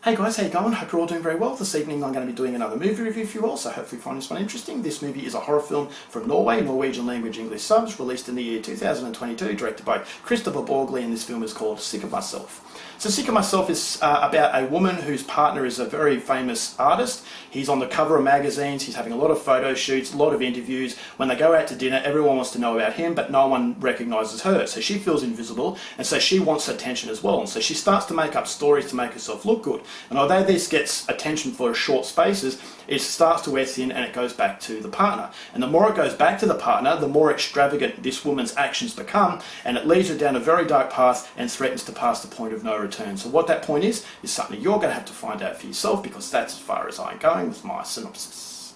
Hey guys, how you going? Hope you're all doing very well. This evening I'm going to be doing another movie review for you all, so hopefully you find this one interesting. This movie is a horror film from Norway, Norwegian language English subs, released in the year 2022, directed by Christopher Borgli, and this film is called Sick of Myself. So Sick of Myself is about a woman whose partner is a very famous artist. He's on the cover of magazines, he's having a lot of photo shoots, a lot of interviews. When they go out to dinner, everyone wants to know about him, but no one recognises her. So she feels invisible, and so she wants attention as well. And so she starts to make up stories to make herself look good. And although this gets attention for short spaces, it starts to wear thin and it goes back to the partner. And the more it goes back to the partner, the more extravagant this woman's actions become, and it leads her down a very dark path and threatens to pass the point of no return. So what that point is something you're going to have to find out for yourself, because that's as far as I'm going with my synopsis.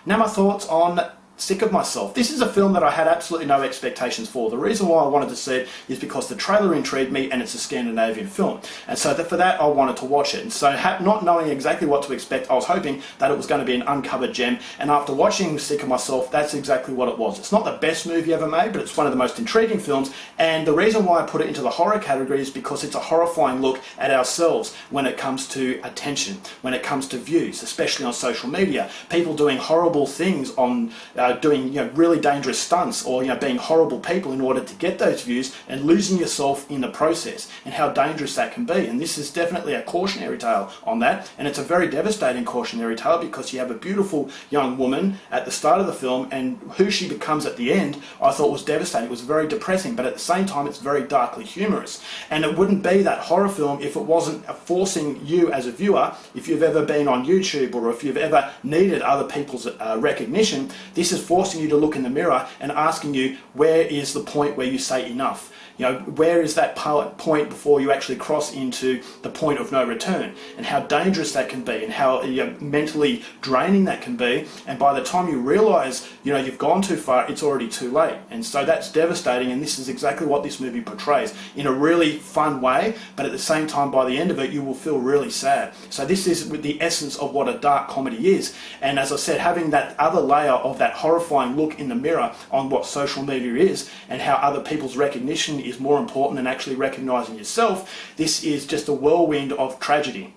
Now my thoughts on Sick of Myself. This is a film that I had absolutely no expectations for. The reason why I wanted to see it is because the trailer intrigued me, and it's a Scandinavian film, and so for that I wanted to watch it. And so not knowing exactly what to expect, I was hoping that it was going to be an uncovered gem, and after watching Sick of Myself, that's exactly what it was. It's not the best movie ever made, but it's one of the most intriguing films, and the reason why I put it into the horror category is because it's a horrifying look at ourselves when it comes to attention, when it comes to views, especially on social media. People doing horrible things on doing really dangerous stunts, or being horrible people in order to get those views, and losing yourself in the process, and how dangerous that can be. And this is definitely a cautionary tale on that, and it's a very devastating cautionary tale, because you have a beautiful young woman at the start of the film, and who she becomes at the end I thought was devastating. It was very depressing, but at the same time it's very darkly humorous. And it wouldn't be that horror film if it wasn't forcing you as a viewer, if you've ever been on YouTube, or if you've ever needed other people's recognition. This is forcing you to look in the mirror and asking you, where is the point where you say enough? Where is that point before you actually cross into the point of no return, and how dangerous that can be, and how mentally draining that can be. And by the time you realise you've gone too far, it's already too late. And so that's devastating, and this is exactly what this movie portrays in a really fun way, but at the same time by the end of it you will feel really sad. So this is the essence of what a dark comedy is, and as I said, having that other layer of that horrifying look in the mirror on what social media is, and how other people's recognition is more important than actually recognising yourself. This is just a whirlwind of tragedy.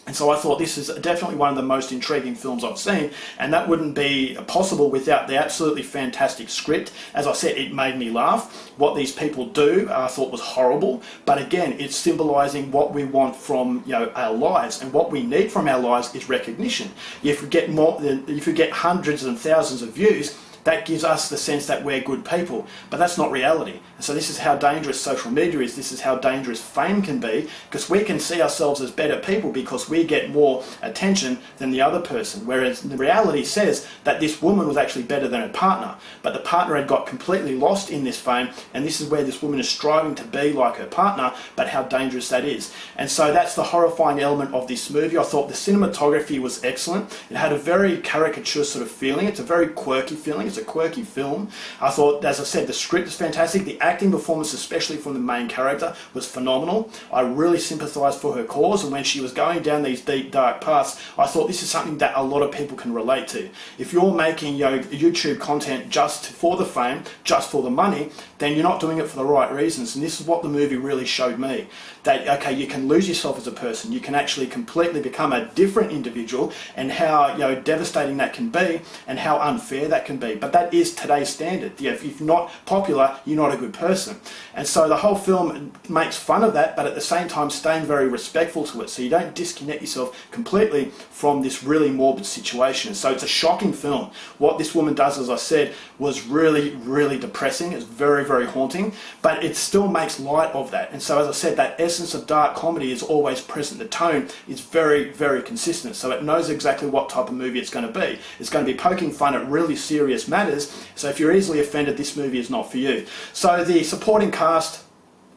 And so I thought this is definitely one of the most intriguing films I've seen, and that wouldn't be possible without the absolutely fantastic script. As I said, it made me laugh. What these people do I thought was horrible, but again, it's symbolising what we want from our lives, and what we need from our lives is recognition. If you get hundreds and thousands of views, that gives us the sense that we're good people, but that's not reality. And so this is how dangerous social media is. This is how dangerous fame can be, because we can see ourselves as better people because we get more attention than the other person, whereas the reality says that this woman was actually better than her partner, but the partner had got completely lost in this fame, and this is where this woman is striving to be like her partner, but how dangerous that is. And so that's the horrifying element of this movie. I thought the cinematography was excellent. It had a very caricature sort of feeling. It's a very quirky feeling. It's a quirky film. I thought, as I said, the script is fantastic. The acting performance, especially from the main character, was phenomenal. I really sympathised for her cause, and when she was going down these deep, dark paths, I thought this is something that a lot of people can relate to. If you're making YouTube content just for the fame, just for the money, then you're not doing it for the right reasons. And this is what the movie really showed me. That, okay, you can lose yourself as a person. You can actually completely become a different individual, and how devastating that can be, and how unfair that can be. But that is today's standard. If you're not popular, you're not a good person. And so the whole film makes fun of that, but at the same time staying very respectful to it, so you don't disconnect yourself completely from this really morbid situation. So it's a shocking film. What this woman does, as I said, was really, really depressing. It's very, very haunting, but it still makes light of that. And so, as I said, that essence of dark comedy is always present. The tone is very, very consistent, so it knows exactly what type of movie it's going to be. It's going to be poking fun at really serious matters, so if you're easily offended, this movie is not for you. So the supporting cast,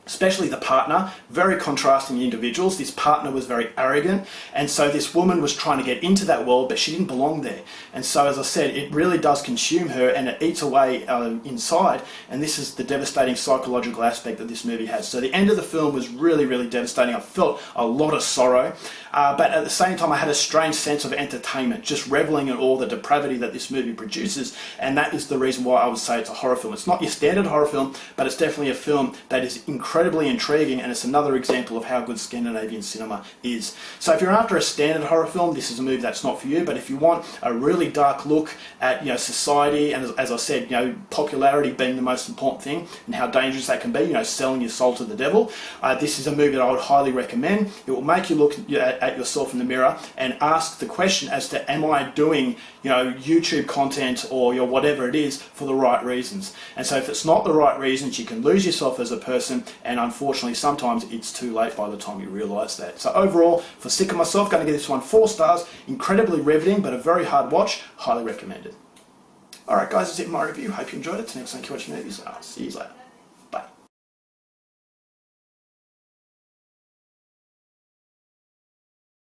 especially the partner, very contrasting individuals. This partner was very arrogant, and so this woman was trying to get into that world, but she didn't belong there. And so, as I said, it really does consume her, and it eats away inside, and this is the devastating psychological aspect that this movie has. So the end of the film was really, really devastating. I felt a lot of sorrow. but at the same time I had a strange sense of entertainment, just reveling in all the depravity that this movie produces, and that is the reason why I would say it's a horror film. It's not your standard horror film, but it's definitely a film that is incredibly intriguing, and it's another example of how good Scandinavian cinema is. So if you're after a standard horror film, this is a movie that's not for you, but if you want a really dark look at society, and as I said, popularity being the most important thing, and how dangerous that can be, selling your soul to the devil, this is a movie that I would highly recommend. It will make you look at yourself in the mirror and ask the question as to, am I doing YouTube content or whatever it is for the right reasons? And so if it's not the right reasons, you can lose yourself as a person, and unfortunately sometimes it's too late by the time you realise that. So overall, for Sick of Myself, going to give this one 4 stars. Incredibly riveting, but a very hard watch. Highly recommended. Alright guys, that's it for my review. Hope you enjoyed it. Till next time, keep watching movies. I'll see you later.